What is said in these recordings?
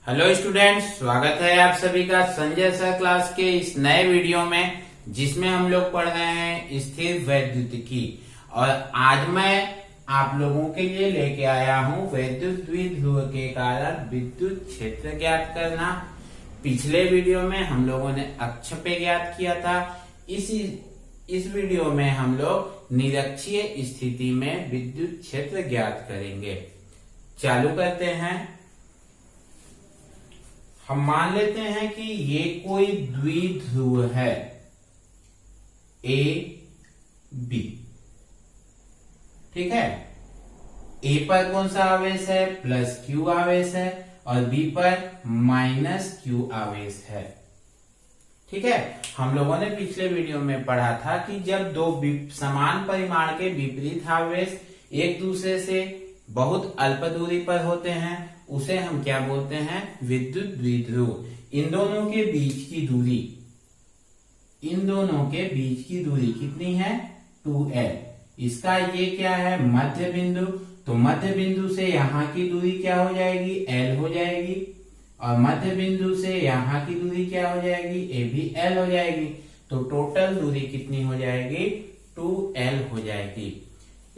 Hello students, स्वागत है आप सभी का संजय सर क्लास के इस नए वीडियो में, जिसमें हम लोग पढ़ रहे हैं स्थिर वैद्युतिकी। और आज मैं आप लोगों के लिए लेके आया हूं वैद्युत द्विध्रुव के कारण विद्युत क्षेत्र ज्ञात करना। पिछले वीडियो में हम लोगों ने अक्ष पे ज्ञात किया था। इस वीडियो में हम लोग निरक्षीय स्थिति में विद्युत क्षेत्र ज्ञात करेंगे। चालू करते हैं। हम मान लेते हैं कि ये कोई द्विध्रुव है ए बी, ठीक है। ए पर कौन सा आवेश है? प्लस क्यू आवेश है, और बी पर माइनस क्यू आवेश है, ठीक है। हम लोगों ने पिछले वीडियो में पढ़ा था कि जब दो समान परिमाण के विपरीत आवेश एक दूसरे से बहुत अल्प दूरी पर होते हैं, उसे हम क्या बोलते हैं? विद्युत द्विध्रुव। इन दोनों के बीच की दूरी कितनी है? 2l। इसका ये क्या है? मध्य बिंदु। तो मध्य बिंदु से यहाँ की दूरी क्या हो जाएगी? l हो जाएगी। और मध्य बिंदु से यहाँ की दूरी क्या हो जाएगी? ये भी l हो जाएगी। तो टोटल दूरी कितनी हो जाएगी? 2l हो जाएगी।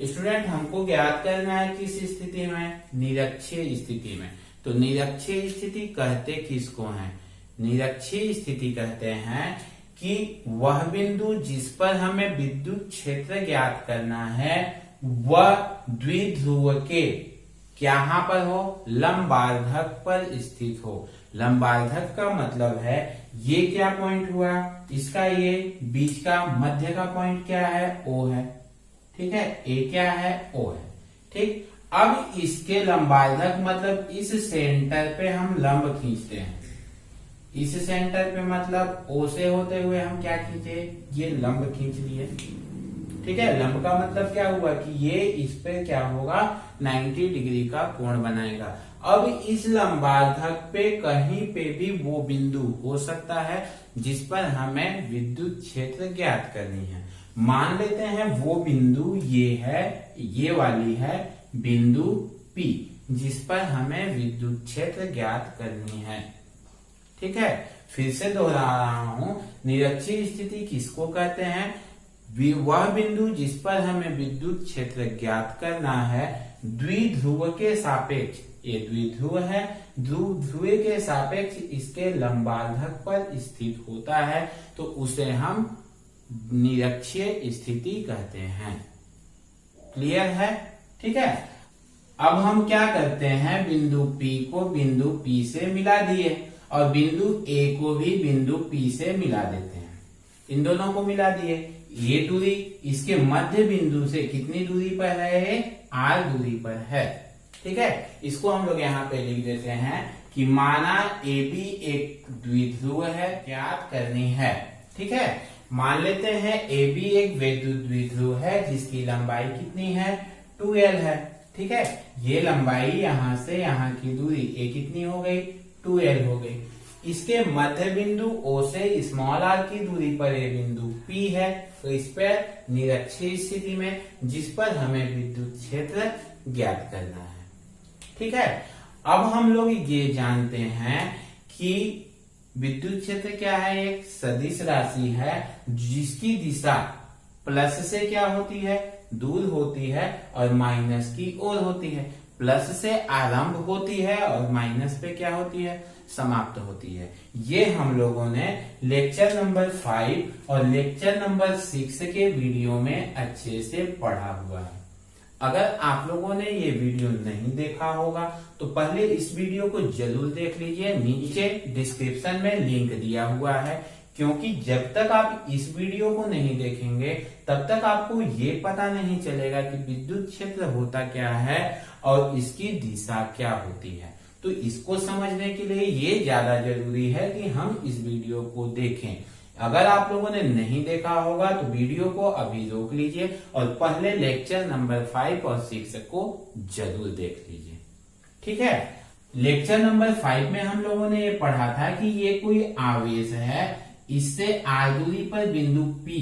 स्टूडेंट, हमको ज्ञात करना है किस स्थिति में? निरक्षीय स्थिति में। तो निरक्षीय स्थिति कहते किसको है? निरक्षीय स्थिति कहते हैं कि वह बिंदु जिस पर हमें विद्युत क्षेत्र ज्ञात करना है वह द्विध्रुव के कहां पर हो? लंबार्धक पर स्थित हो। लंबार्धक का मतलब है ये क्या पॉइंट हुआ? इसका ये बीच का मध्य का पॉइंट क्या है? O है, ठीक है। ए क्या है? O है, ठीक। अब इसके लंबार्धक मतलब इस सेंटर पे हम लंब खींचते हैं। इस सेंटर पे मतलब O से होते हुए हम क्या खींचे? ये लंब खींच लिए, ठीक है। लंब का मतलब क्या हुआ कि ये इस पे क्या होगा? 90 डिग्री का कोण बनाएगा। अब इस लंबार्धक पे कहीं पे भी वो बिंदु हो सकता है जिस पर हमें विद्युत क्षेत्र ज्ञात करनी है। मान लेते हैं वो बिंदु ये है, ये वाली है बिंदु P, जिस पर हमें विद्युत क्षेत्र ज्ञात करनी है, ठीक है। फिर से दोहरा रहा हूं, निरक्षीय स्थिति किसको कहते हैं? वह बिंदु जिस पर हमें विद्युत क्षेत्र ज्ञात करना है द्विध्रुव के सापेक्ष। ये द्विध्रुव है, ध्रुव के सापेक्ष इसके लंबार्धक पर स्थित होता है, तो उसे हम निरक्षीय स्थिति कहते हैं। क्लियर है? ठीक है। अब हम क्या करते हैं? बिंदु P को बिंदु P से मिला दिए और बिंदु A को भी बिंदु P से मिला देते हैं। इन दोनों को मिला दिए। ये दूरी इसके मध्य बिंदु से कितनी दूरी पर है? R दूरी पर है, ठीक है। इसको हम लोग यहाँ पे लिख देते हैं कि माना AB एक द्विध्रुव है, ज्ञात करनी है, ठीक है। मान लेते हैं AB एक विद्युत द्विध्रुव है जिसकी लंबाई कितनी है? 2l है, ठीक है। ये लंबाई यहाँ से यहाँ की दूरी A कितनी हो गई? 2l हो गई। इसके मध्य बिंदु O से स्मॉल r की दूरी पर ये बिंदु P है, तो इस पर निरक्षीय स्थिति में जिस पर हमें विद्युत क्षेत्र ज्ञात करना है, ठीक है। अब हम लोग ये जानते हैं कि विद्युत क्षेत्र क्या है? एक सदिश राशि है जिसकी दिशा प्लस से क्या होती है? दूर होती है, और माइनस की ओर होती है। प्लस से आरंभ होती है और माइनस पे क्या होती है? समाप्त होती है। ये हम लोगों ने लेक्चर नंबर 5 और लेक्चर नंबर 6 के वीडियो में अच्छे से पढ़ा हुआ है। अगर आप लोगों ने ये वीडियो नहीं देखा होगा तो पहले इस वीडियो को जरूर देख लीजिए। नीचे डिस्क्रिप्शन में लिंक दिया हुआ है, क्योंकि जब तक आप इस वीडियो को नहीं देखेंगे तब तक आपको ये पता नहीं चलेगा कि विद्युत क्षेत्र होता क्या है और इसकी दिशा क्या होती है। तो इसको समझने के लिए ये ज्यादा जरूरी है कि हम इस वीडियो को देखें। अगर आप लोगों ने नहीं देखा होगा तो वीडियो को अभी रोक लीजिए और पहले लेक्चर नंबर 5 और 6 को जरूर देख लीजिए, ठीक है। लेक्चर नंबर 5 में हम लोगों ने ये पढ़ा था कि ये कोई आवेश है, इससे r दूरी पर बिंदु P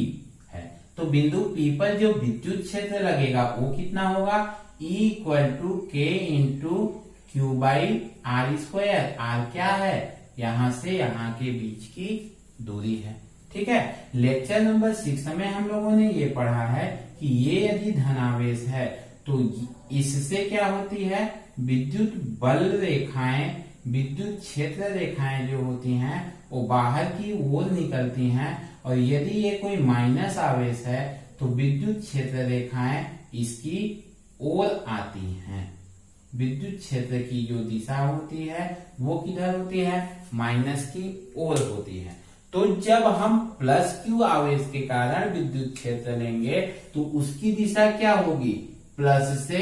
है, तो बिंदु P पर जो विद्युत क्षेत्र लगेगा वो कितना होगा? E = K × Q by R square. R क्या है, यहां से यहां के बीच की दूरी है। ठीक है, लेक्चर नंबर 6 में हम लोगों ने ये पढ़ा है कि ये यदि धनावेश है तो इससे क्या होती है, विद्युत बल रेखाएं, विद्युत क्षेत्र रेखाएं जो होती हैं वो बाहर की ओर निकलती हैं, और यदि ये कोई माइनस आवेश है तो विद्युत क्षेत्र रेखाएं इसकी ओर आती हैं। विद्युत क्षेत्र की जो दिशा होती है वो किधर होती है, माइनस की ओर होती है। तो जब हम प्लस क्यू आवेश के कारण विद्युत क्षेत्र लेंगे तो उसकी दिशा क्या होगी, प्लस से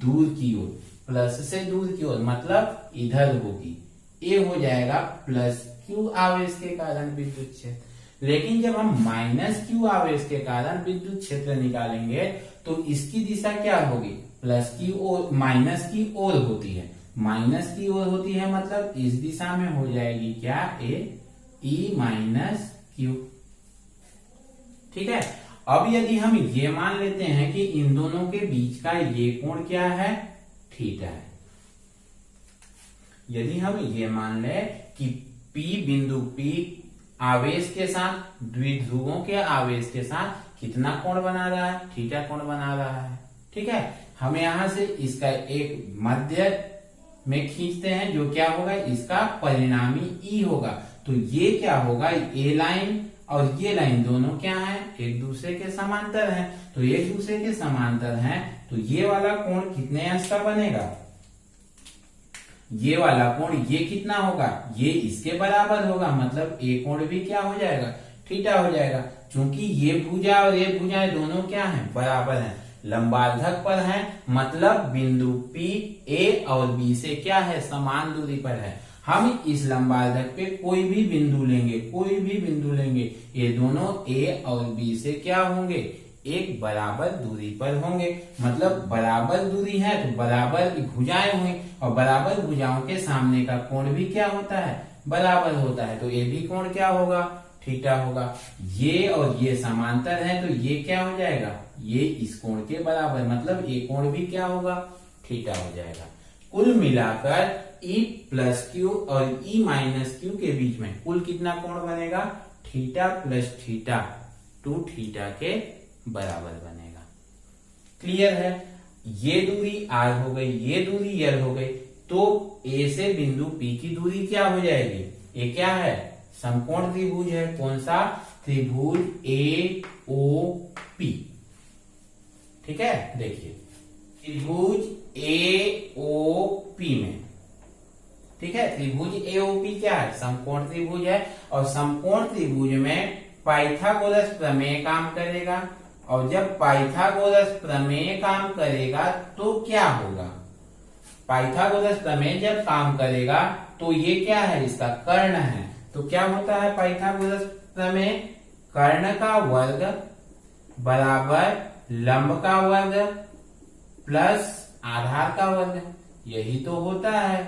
दूर की ओर। प्लस से दूर की ओर मतलब इधर होगी। ये हो जाएगा प्लस क्यू आवेश के कारण विद्युत क्षेत्र। लेकिन जब हम माइनस क्यू आवेश के कारण विद्युत क्षेत्र निकालेंगे तो इसकी दिशा क्या होगी, प्लस की ओर, माइनस की ओर होती है। माइनस की ओर होती है मतलब इस दिशा में हो जाएगी क्या, ए ई माइनस क्यू। ठीक है, अब यदि हम ये मान लेते हैं कि इन दोनों के बीच का ये कोण क्या है, थीटा है। यदि हम ये मान ले कि P बिंदु P आवेश के साथ, द्विध्रुवों के आवेश के साथ कितना कोण बना रहा है, थीटा कोण बना रहा है। ठीक है, हम यहां से इसका एक मध्य में खींचते हैं, जो क्या होगा, इसका परिणामी ई होगा। तो ये क्या होगा, ए लाइन और ये लाइन दोनों क्या है, एक दूसरे के समांतर हैं। तो एक दूसरे के समांतर हैं तो ये वाला कोण कितने अंश का बनेगा, ये वाला कोण ये कितना होगा, ये इसके बराबर होगा। मतलब ए कोण भी क्या हो जाएगा, थीटा हो जाएगा। क्योंकि ये भुजा और ये भुजाएं दोनों क्या हैं, बराबर हैं, लंबार्धक पर हैं। मतलब बिंदु P A और B से क्या है, समान दूरी पर है। हम इस लंबार्धक पे कोई भी बिंदु लेंगे, कोई भी बिंदु लेंगे, ये दोनों A और B से क्या होंगे, एक बराबर दूरी पर होंगे। मतलब बराबर दूरी है तो बराबर भुजाएं हुई, और बराबर भुजाओं के सामने का कोण भी क्या होता है, बराबर होता है। तो ये भी कोण क्या होगा, थीटा होगा। ये और ये समांतर है तो ये क्या हो जाएगा, ये इस कोण के बराबर, मतलब ये कोण भी क्या होगा, थीटा हो जाएगा। कुल मिलाकर E प्लस क्यू और E माइनस क्यू के बीच में कुल कितना कोण बनेगा, थीटा प्लस थीटा, 2 थीटा के बराबर बनेगा। क्लियर है, ये दूरी r हो गई, ये दूरी l हो गई। तो A से बिंदु P की दूरी क्या हो जाएगी, ये क्या है, समकोण त्रिभुज है। कौन सा, त्रिभुज AOP। ठीक है, देखिए त्रिभुज AOP में, ठीक है, त्रिभुज AOP क्या है, समकोण त्रिभुज है। और समकोण त्रिभुज में पाइथागोरस प्रमेय काम करेगा, और जब पाइथागोरस प्रमेय काम करेगा तो क्या होगा, पाइथागोरस प्रमेय जब काम करेगा तो ये क्या है, इसका कर्ण है। तो क्या होता है पाइथागोरस प्रमेय, कर्ण का वर्ग बराबर लंब का वर्ग प्लस आधार का वर्ग, यही तो होता है।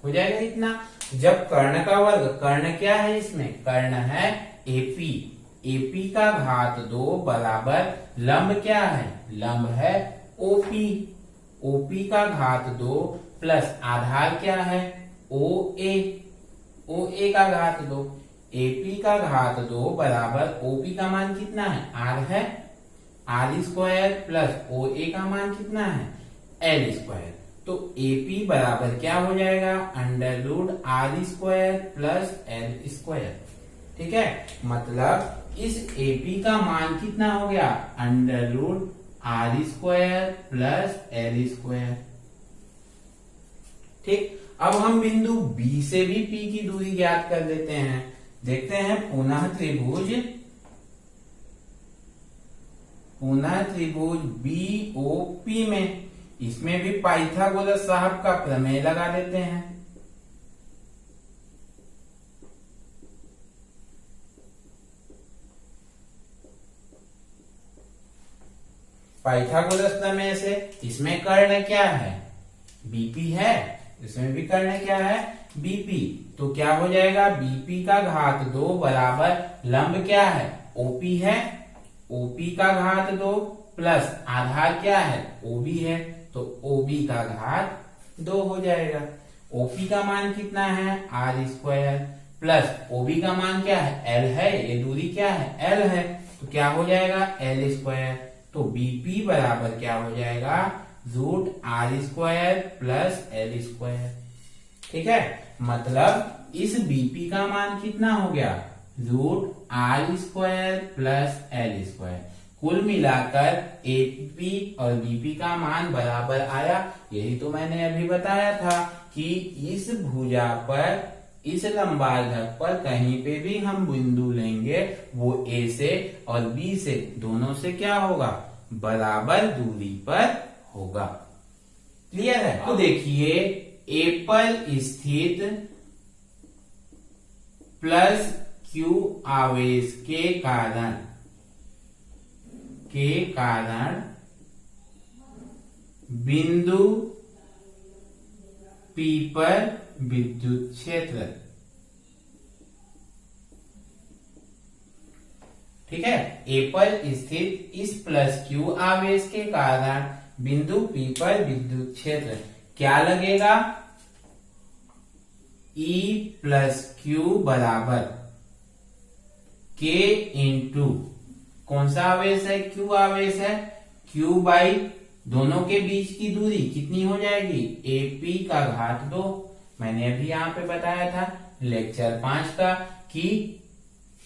हो जाएगा इतना। जब कर्ण का वर्ग, कर्ण क्या है इसमें, कर्ण है AP, AP का घात 2 बराबर लंब क्या है, लंब है OP, OP का घात 2 प्लस आधार क्या है OA, OA का घात 2, AP का घात 2 बराबर OP का मान कितना है, R है, R स्क्वायर प्लस OA का मान कितना है, L स्क्वायर। तो AP बराबर क्या हो जाएगा, √R square plus L square. ठीक है, मतलब इस AP का मान कितना हो गया, √R square plus L square. ठीक, अब हम बिंदु B से भी P की दूरी ज्ञात कर लेते हैं। देखते हैं पुनः त्रिभुज BOP में, इसमें भी पाइथागोरस साहब का प्रमेय लगा देते हैं। पाइथागोरस प्रमेय से इसमें कर्ण क्या है, BP है, इसमें भी कर्ण क्या है, BP। तो क्या हो जाएगा, BP का घात 2 बराबर लंब क्या है, OP है, OP का घात 2 प्लस आधार क्या है, OB है। तो OB का घात 2 हो जाएगा। OP का मान कितना है r² प्लस OB का मान क्या है L है, ये दूरी क्या है L है, तो क्या हो जाएगा L²। तो BP बराबर क्या हो जाएगा √r² प्लस L²। ठीक है, मतलब इस BP का मान कितना हो गया √r² प्लस L²। कुल मिलाकर AP और BP का मान बराबर आया। यही तो मैंने अभी बताया था कि इस भुजा पर, इस लंबाई घट पर कहीं पे भी हम बिंदु लेंगे वो A से और B से दोनों से क्या होगा बराबर दूरी पर होगा। क्लियर है? तो देखिए A पर स्थित प्लस Q आवेश के कारण बिंदु P पर विद्युत क्षेत्र, ठीक है, A पर स्थित इस प्लस Q आवेश के कारण बिंदु P पर विद्युत क्षेत्र क्या लगेगा E प्लस Q बराबर K इंटू कौन सा आवेश है Q आवेश है, Q बाई दोनों के बीच की दूरी कितनी हो जाएगी AP का घात 2। मैंने अभी यहाँ पे बताया था लेक्चर 5 का कि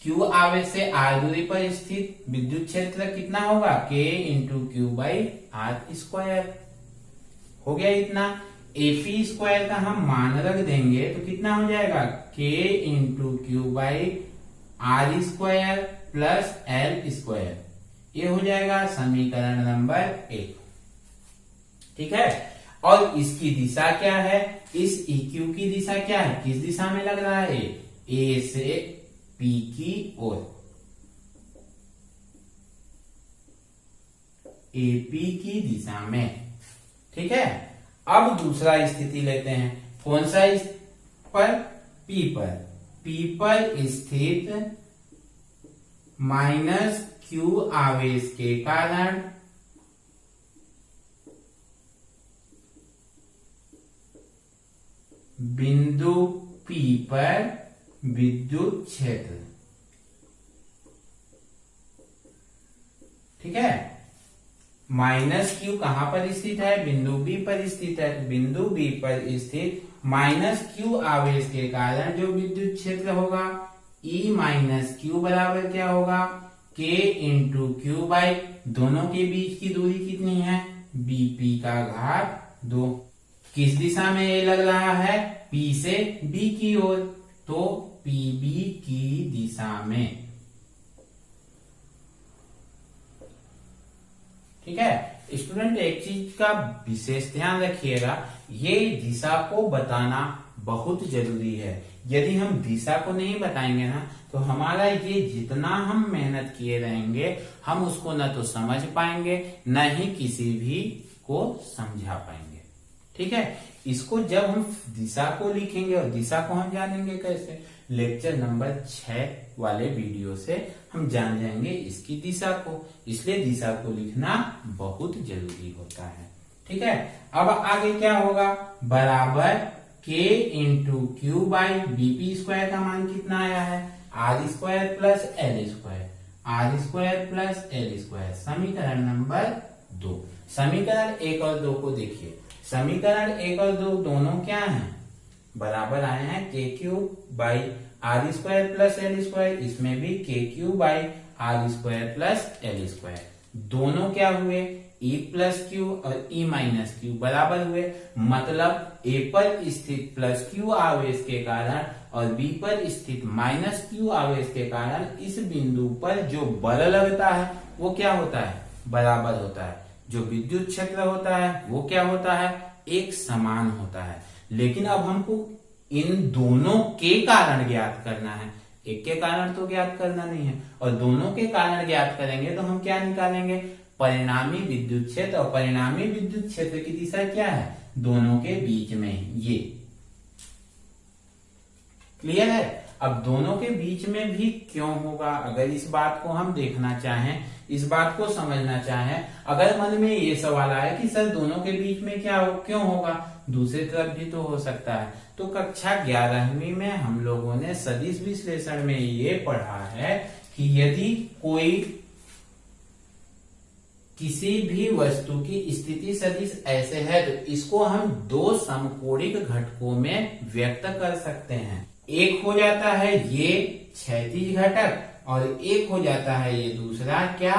Q आवेश से R दूरी पर स्थित विद्युत क्षेत्र कितना होगा K into Q by R²। हो गया इतना। AP² का हम मान रख देंगे तो कितना हो जाएगा K into Q by R² plus L²। ये हो जाएगा समीकरण नंबर 1। ठीक है, और इसकी दिशा क्या है, इस EQ की दिशा क्या है, किस दिशा में लग रहा है A से P की ओर, AP की दिशा में। ठीक है, अब दूसरा स्थिति लेते हैं। कौन सा पर P पर, P पर स्थित माइनस Q आवेश के कारण बिंदु P पर विद्युत क्षेत्र। ठीक है, माइनस Q कहां पर स्थित है बिंदु B पर स्थित है। बिंदु B पर स्थित माइनस Q आवेश के कारण जो विद्युत क्षेत्र होगा E माइनस Q बराबर क्या होगा K इंटू Q बाई दोनों के बीच की दूरी कितनी है BP का घात 2। किस दिशा में ये लग रहा है P से B की ओर, तो PB की दिशा में। ठीक है स्टूडेंट, एक चीज का विशेष ध्यान रखिएगा, ये दिशा को बताना बहुत जरूरी है। यदि हम दिशा को नहीं बताएंगे ना तो हमारा ये जितना हम मेहनत किए रहेंगे हम उसको न तो समझ पाएंगे न ही किसी भी को समझा पाएंगे। ठीक है, इसको जब हम दिशा को लिखेंगे और दिशा को हम जानेंगे कैसे, लेक्चर नंबर 6 वाले वीडियो से हम जान जाएंगे इसकी दिशा को। इसलिए दिशा को लिखना बहुत जरूरी होता है। ठीक है, अब आगे क्या होगा बराबर K into Q by BP² का मान कितना आया है R² plus L², R² plus L²। समीकरण नंबर 2। समीकरण 1 और 2 को देखिए। समीकरण 1 और 2 दोनों क्या हैं बराबर आए हैं KQ by R² plus L²। इसमें भी KQ by R² plus L²। दोनों क्या हुए E प्लस Q और E माइनस Q बराबर हुए। मतलब A पर स्थित प्लस Q आवेश के कारण और B पर स्थित माइनस Q आवेश के कारण इस बिंदु पर जो बल लगता है वो क्या होता है बराबर होता है। जो विद्युत क्षेत्र होता है वो क्या होता है एक समान होता है। लेकिन अब हमको इन दोनों के कारण ज्ञात करना है, एक के कारण तो ज्ञात करना नहीं है। और दोनों के कारण ज्ञात करेंगे तो हम क्या निकालेंगे परिणामी विद्युत क्षेत्र। और परिणामी विद्युत क्षेत्र की दिशा क्या है दोनों के बीच में ये। क्लियर है। अब दोनों के बीच में भी क्यों होगा, अगर इस बात को हम देखना चाहें, इस बात को समझना चाहें, अगर मन में ये सवाल आए कि सर दोनों के बीच में क्यों होगा, दूसरी तरफ भी तो हो सकता है। तो कक्षा 11वीं में हम लोगों ने सदिश विश्लेषण में ये पढ़ा है कि यदि कोई किसी भी वस्तु की स्थिति सदिश ऐसे है तो इसको हम दो समकोणिक घटकों में व्यक्त कर सकते हैं। एक हो जाता है ये क्षैतिज घटक और एक हो जाता है ये दूसरा क्या,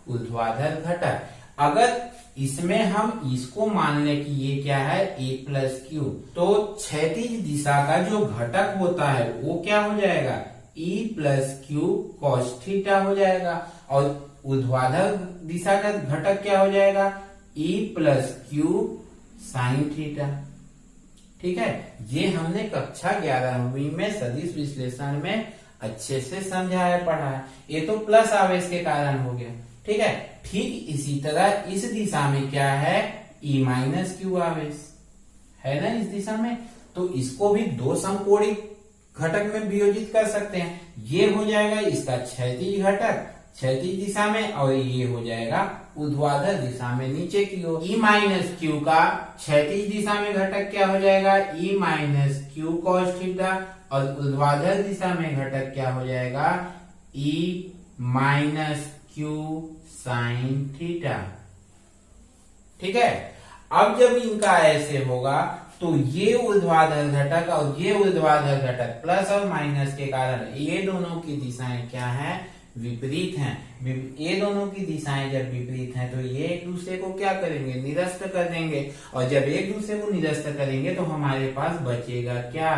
ऊर्ध्वाधर घटक। अगर इसमें हम इसको मान लें कि ये क्या है a प्लस क्यू, तो क्षैतिज दिशा का जो घटक होता है वो क्या हो जाएगा, e plus Q cos theta हो जाएगा, और ऊर्ध्वाधर दिशा का घटक क्या हो जाएगा, e plus Q sine theta. ठीक है, ये हमने कक्षा 11वीं में सदिश विश्लेषण में अच्छे से समझाया पढ़ा है। ये तो प्लस आवेश के कारण हो गया। ठीक है, ठीक इसी तरह इस दिशा में क्या है, e माइनस क्यू आवेश है ना इस दिशा में, तो इसको भी दो समकोणिक घटक में वियोजित कर सकते हैं। ये हो जाएगा इसका क्षैतिज घटक क्षैतिज दिशा में, और ये हो जाएगा ऊर्ध्वाधर दिशा में नीचे की ओर। e माइनस क्यू का क्षैतिज दिशा में घटक क्या हो जाएगा, e minus Q cos theta, और ऊर्ध्वाधर दिशा में घटक क्या हो जाएगा, e minus Q sine theta. ठीक है, अब जब इनका ऐसे होगा तो ये ऊर्ध्वाधर घटक और ये ऊर्ध्वाधर घटक प्लस और माइनस के कारण ये दोनों की दिशाएं क्या हैं, विपरीत हैं। ये दोनों की दिशाएं जब विपरीत हैं तो ये एक दूसरे को क्या करेंगे, निरस्त कर देंगे, और जब एक दूसरे को निरस्त करेंगे तो हमारे पास बचेगा क्या,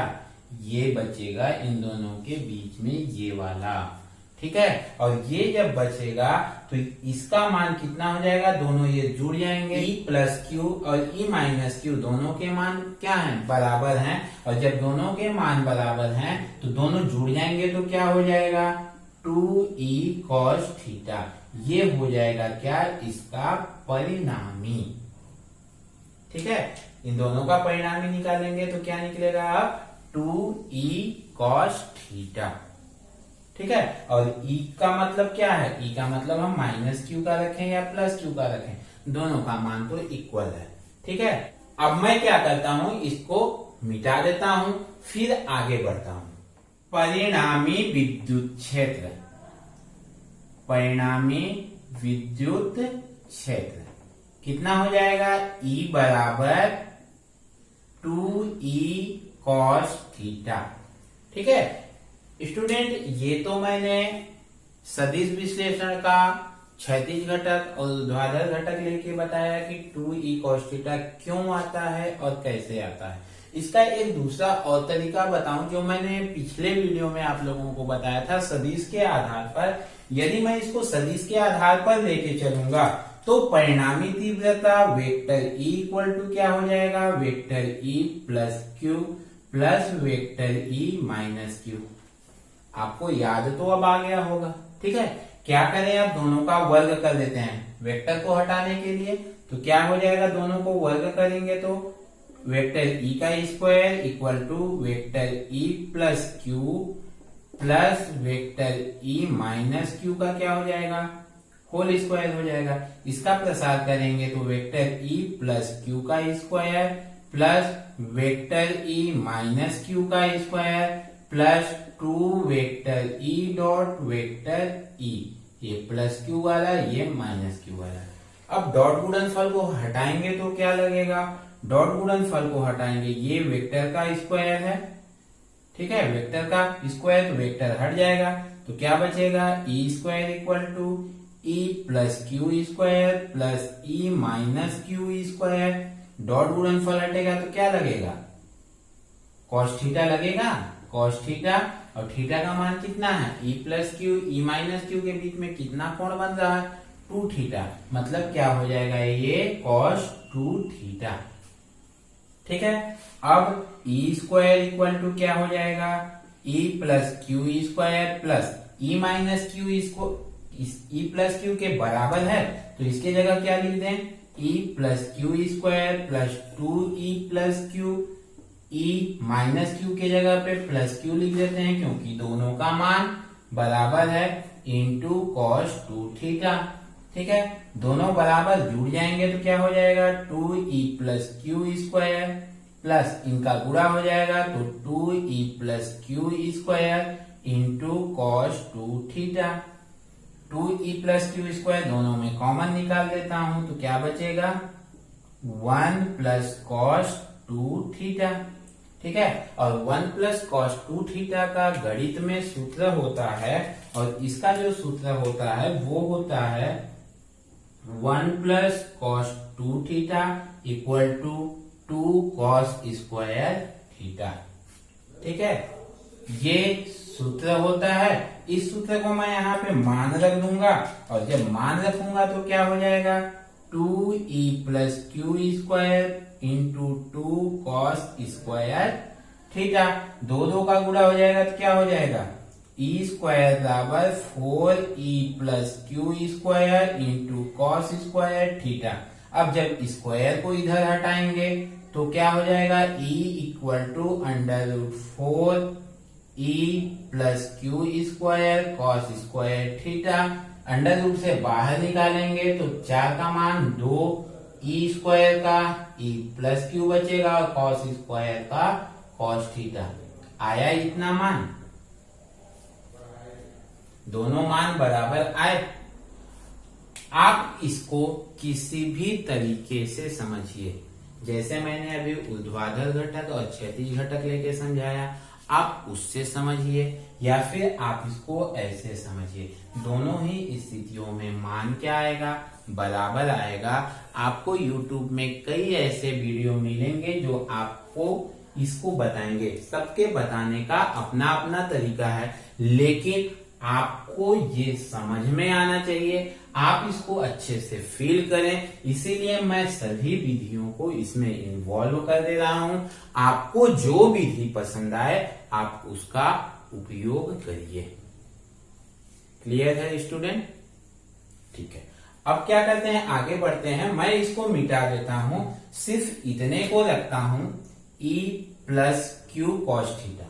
ये बचेगा इन दोनों के बीच में ये वाला। ठीक है, और ये जब बचेगा तो इसका मान कितना हो जाएगा, दोनों ये जुड़ जाएंगे, e प्लस क्यू और e माइनस क्यू दोनों के मान क्या हैं, बराबर हैं, और जब दोनों के मान बराबर हैं तो दोनों जुड़ जाएंगे तो क्या हो जाएगा, 2e cos थीटा। ये हो जाएगा क्या, इसका परिणामी। ठीक है, इन दोनों का परिणामी निकालेंगे तो क्या निकलेगा, अब 2e cos थीटा। ठीक है, और e का मतलब क्या है, e का मतलब हम माइनस क्यू का रखें या प्लस क्यू का रखें, दोनों का मान तो इक्वल है। ठीक है, अब मैं क्या करता हूं, इसको मिटा देता हूं, फिर आगे बढ़ता हूं। परिणामी विद्युत क्षेत्र, परिणामी विद्युत क्षेत्र कितना हो जाएगा, E बराबर 2e cos थीटा। ठीक है स्टूडेंट, ये तो मैंने सदिश विश्लेषण का क्षैतिज घटक और ऊर्ध्वाधर घटक लेके बताया कि 2e cos थीटा क्यों आता है और कैसे आता है। इसका एक दूसरा और तरीका बताऊं जो मैंने पिछले वीडियो में आप लोगों को बताया था, सदिश के आधार पर। यदि मैं इसको सदिश के आधार पर लेके चलूंगा तो परिणामी तीव्रता वेक्टर E इक्वल टू क्या हो जाएगा, vector E plus Q plus vector E minus Q. आपको याद तो अब आ गया होगा। ठीक है, क्या करें, अब दोनों का वर्ग कर देते हैं वेक्टर को हटाने के लिए। तो क्या हो जाएगा, दोनों को वर्ग करेंगे तो वेक्टर E का square equal to vector E plus Q plus vector E minus Q का क्या हो जाएगा, होल स्क्वायर हो जाएगा। इसका प्रसार करेंगे तो वेक्टर E प्लस क्यू का square plus vector E minus Q का square plus 2 vector E dot vector E, ये प्लस क्यू वाला ये माइनस क्यू वाला। अब डॉट गुणनफल को हटाएंगे तो क्या लगेगा, डॉट गुणनफल को हटाएंगे, ये वेक्टर का स्क्वायर है। ठीक है, वेक्टर का स्क्वायर तो वेक्टर हट जाएगा तो क्या बचेगा, E square equal to E plus Q square plus E minus Q square. Dot गुणनफल हटेगा तो क्या लगेगा, कॉस थीटा लगेगा, कॉस थीटा, और थीटा का मान कितना है, E plus Q E minus Q के बीच में कितना कोण बन रहा है, 2 थीटा। मतलब क्या हो जाएगा, ये कॉस 2 थीटा। ठीक है, अब ई स्क्वायर इक्वल टू क्या हो जाएगा, E plus Q square plus E minus Q, इसको ई प्लस क्यू के बराबर है तो इसके जगह क्या लिख दें, ई plus Q square plus 2e plus Q E minus Q के जगह पे प्लस क्यू लिख देते हैं क्योंकि दोनों का मान बराबर है, इंटू कॉस 2 थीटा। ठीक है, दोनों बराबर जुड़ जाएंगे तो क्या हो जाएगा 2e plus Q square plus इनका गुणा हो जाएगा तो 2e plus Q square into cos 2 theta. 2e plus Q square दोनों में कॉमन निकाल देता हूं तो क्या बचेगा 1 प्लस कॉस 2 थीटा। ठीक है, और 1 प्लस कॉस 2 थीटा का गणित में सूत्र होता है और इसका जो सूत्र होता है वो होता है 1 plus cos 2 theta equal to 2 cos square theta. ठीक है, ये सूत्र होता है। इस सूत्र को मैं यहाँ पे मान रख दूंगा और जब मान रखूंगा तो क्या हो जाएगा 2e plus Q square into 2 cos square theta. दो का गुणा हो जाएगा तो क्या हो जाएगा ई स्क्वायर बराबर 4e plus Q square into cos square theta. अब जब स्क्वायर को इधर हटाएंगे तो क्या हो जाएगा e equal to under root 4e plus Q square cos square theta. Under root से बाहर निकालेंगे तो 4 का मान 2 e स्क्वायर का e प्लस क्यू बचेगा और कॉस स्क्वायर का कॉस थीटा। आया इतना मान, दोनों मान बराबर आए। आप इसको किसी भी तरीके से समझिए, जैसे मैंने अभी ऊर्ध्वाधर घटक और क्षैतिज घटक लेके समझाया आप उससे समझिए या फिर आप इसको ऐसे समझिए। दोनों ही स्थितियों में मान क्या आएगा बराबर आएगा। आपको YouTube में कई ऐसे वीडियो मिलेंगे जो आपको इसको बताएंगे। सबके बताने का अपना अपना तरीका है, लेकिन आपको ये समझ में आना चाहिए, आप इसको अच्छे से फील करें। इसीलिए मैं सभी विधियों को इसमें इन्वॉल्व कर दे रहा हूं। आपको जो विधि पसंद आए आप उसका उपयोग करिए। क्लियर है स्टूडेंट? ठीक है, अब क्या करते हैं आगे बढ़ते हैं। मैं इसको मिटा देता हूं, सिर्फ इतने को रखता हूं e plus Q cos theta.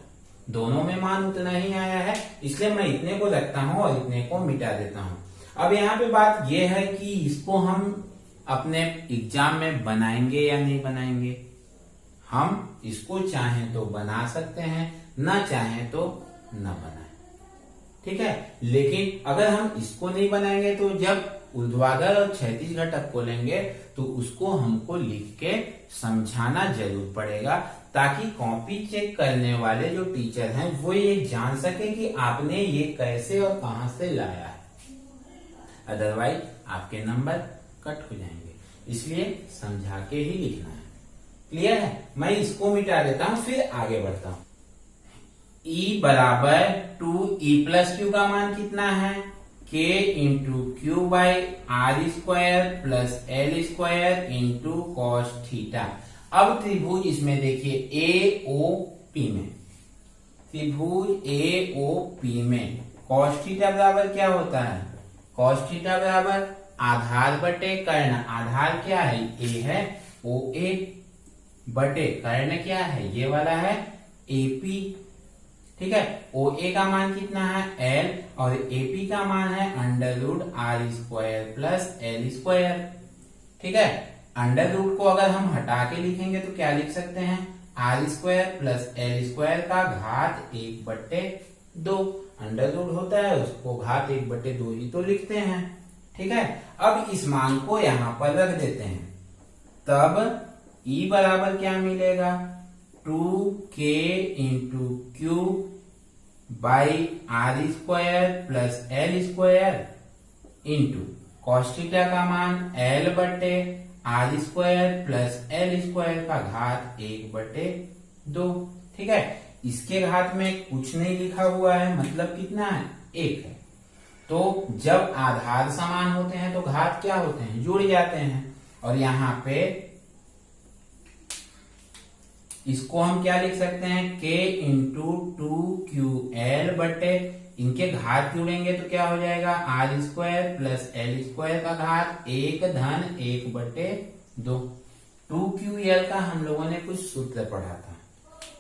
दोनों में मान उतना ही आया है इसलिए मैं इतने को रखता हूं और इतने को मिटा देता हूं। अब यहाँ पे बात यह है कि इसको हम अपने एग्जाम में बनाएंगे या नहीं बनाएंगे। हम इसको चाहें तो बना सकते हैं, ना चाहें तो ना बनाएं। ठीक है, लेकिन अगर हम इसको नहीं बनाएंगे तो जब ऊर्ध्वाधर और क्षैतिज घटक को लेंगे तो उसको हमको लिख के समझाना जरूर पड़ेगा, ताकि कॉपी चेक करने वाले जो टीचर हैं वो ये जान सके कि आपने ये कैसे और कहां से लाया है। अदरवाइज आपके नंबर कट हो जाएंगे, इसलिए समझा के ही लिखना है। क्लियर है? मैं इसको मिटा देता हूं फिर आगे बढ़ता हूं। E बराबर 2e प्लस क्यू का मान कितना है k into Q by R square plus L square into cos theta. अब त्रिभुज इसमें देखिए AOP में, त्रिभुज AOP में कॉस थीटा बराबर क्या होता है कॉस थीटा बराबर आधार बटे कर्ण। आधार क्या है A है OA बटे कर्ण क्या है ये वाला है AP। ठीक है, OA का मान कितना है L और AP का मान है under root R square plus L square. ठीक है, अंडर रूट को अगर हम हटा के लिखेंगे तो क्या लिख सकते हैं R square plus L square का घात 1/2। अंडर रूट होता है उसको घात 1/2 ही तो लिखते हैं। ठीक है, अब इस मान को यहां पर रख देते हैं, तब E बराबर क्या मिलेगा 2k into Q by R square plus L square into cos theta का मान L बटे R square plus L square का घात 1/2। ठीक है, इसके घात में कुछ नहीं लिखा हुआ है, मतलब कितना है 1 है। तो जब आधार समान होते हैं तो घात क्या होते हैं जुड़ जाते हैं, और यहाँ पे इसको हम क्या लिख सकते हैं k इंटू 2ql बटे इनके घात जुड़ेंगे तो क्या हो जाएगा R square plus L square का घात 1 धन 1/2। 2ql का हम लोगों ने कुछ सूत्र पढ़ा था,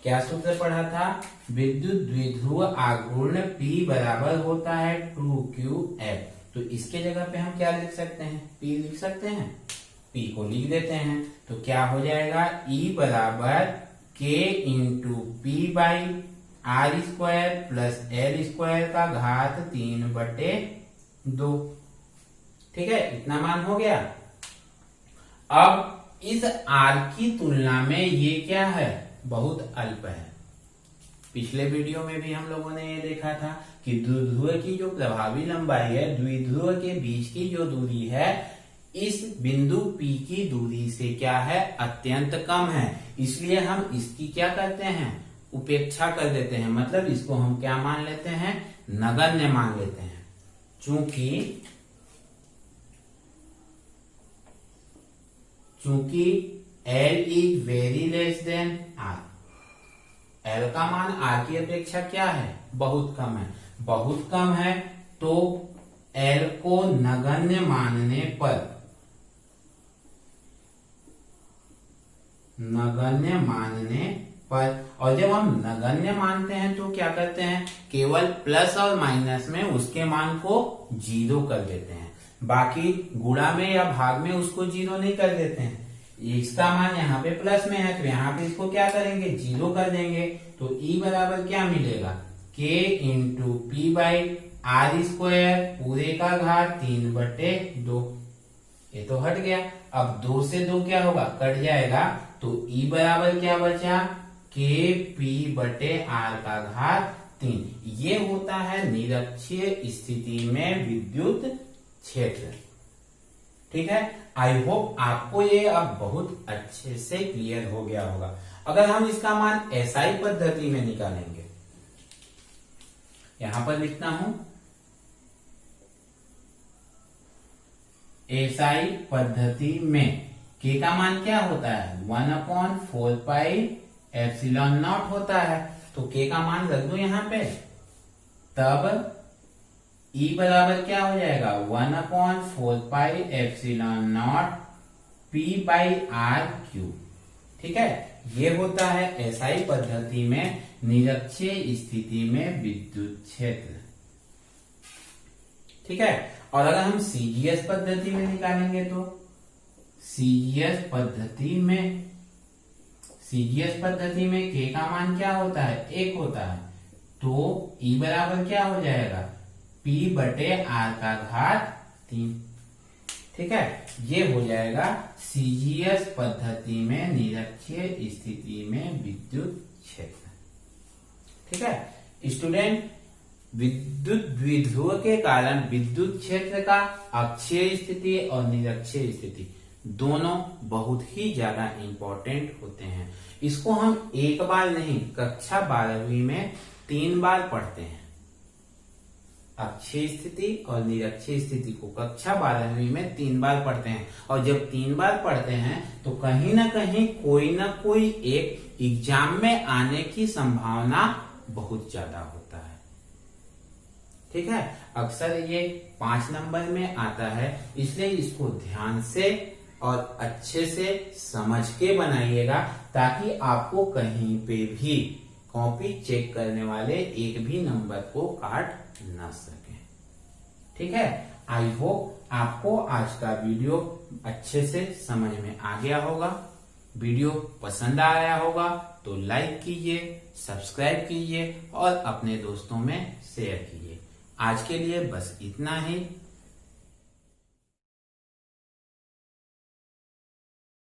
क्या सूत्र पढ़ा था? विद्युत द्विध्रुव आघूर्ण P बराबर होता है 2qF। तो इसके जगह पे हम क्या लिख सकते हैं? P लिख सकते हैं। P को लिख देते हैं तो क्या हो जाएगा? E बराबर K into P by R square plus L square का घात 3/2। ठीक है, इतना मान हो गया। अब इस R की तुलना में ये क्या है? बहुत अल्प है। पिछले वीडियो में भी हम लोगों ने ये देखा था कि द्विध्रुव की जो प्रभावी लंबाई है, द्विध्रुव के बीच की जो दूरी है, इस बिंदु P की दूरी से क्या है? अत्यंत कम है। इसलिए हम इसकी क्या करते हैं? उपेक्षा कर देते हैं। मतलब इसको हम क्या मान लेते हैं? नगण्य मान लेते हैं। चूंकि L is very less than R, L का मान R की अपेक्षा क्या है? बहुत कम है। बहुत कम है तो L को नगण्य मानने पर और जब हम नगण्य मानते हैं तो क्या करते हैं? केवल प्लस और माइनस में उसके मान को 0 कर देते हैं। बाकी गुणा में या भाग में उसको 0 नहीं कर देते हैं। इसका मान यहाँ पे प्लस में है तो यहाँ पे इसको क्या करेंगे? 0 कर देंगे। तो E बराबर क्या मिलेगा? K into P by R square पूरे का घात 3/2। ये तो हट गया। अब 2 से 2 क्या होगा? कट जाएगा। तो E बराबर क्या बचा? K P बटे R का घात 3। ये होता है निरक्षीय स्थिति में विद्युत क्षेत्र। ठीक है, आई होप आपको ये अब बहुत अच्छे से क्लियर हो गया होगा। अगर हम इसका मान SI पद्धति में निकालेंगे, यहां पर लिखता हूं, SI पद्धति में K का मान क्या होता है? 1/4 पाई एप्सिलॉन नॉट होता है। तो K का मान रख दो यहां पे, तब E बराबर क्या हो जाएगा? 1/4 pi epsilon not P by R cube. ठीक है, ये होता है SI पद्धति में निरक्षीय स्थिति में विद्युत क्षेत्र। ठीक है, और अगर हम CGS पद्धति में निकालेंगे तो CGS पद्धति में K का मान क्या होता है? 1 होता है। तो E बराबर क्या हो जाएगा? P बटे R का घात 3। ठीक है, ये हो जाएगा CGS पद्धति में निरक्षीय स्थिति में विद्युत क्षेत्र। ठीक है स्टूडेंट, विद्युत द्विध्रुव के कारण विद्युत क्षेत्र का अक्षीय स्थिति और निरक्षीय स्थिति दोनों बहुत ही ज्यादा इंपॉर्टेंट होते हैं। इसको हम एक बार नहीं, कक्षा 12वीं में 3 बार पढ़ते हैं। अक्षीय स्थिति और निरक्षीय स्थिति को कक्षा 12वीं में 3 बार पढ़ते हैं। और जब 3 बार पढ़ते हैं तो कहीं ना कहीं कोई ना कोई एक एग्जाम में आने की संभावना बहुत ज्यादा होता है। ठीक है, अक्सर ये 5 नंबर में आता है, इसलिए इसको ध्यान से और अच्छे से समझ के बनाइएगा ताकि आपको कहीं पे भी कॉपी चेक करने वाले एक भी नंबर को काट ना सके। ठीक है, आई होप आपको आज का वीडियो अच्छे से समझ में आ गया होगा। वीडियो पसंद आया होगा तो लाइक कीजिए, सब्सक्राइब कीजिए और अपने दोस्तों में शेयर कीजिए। आज के लिए बस इतना ही।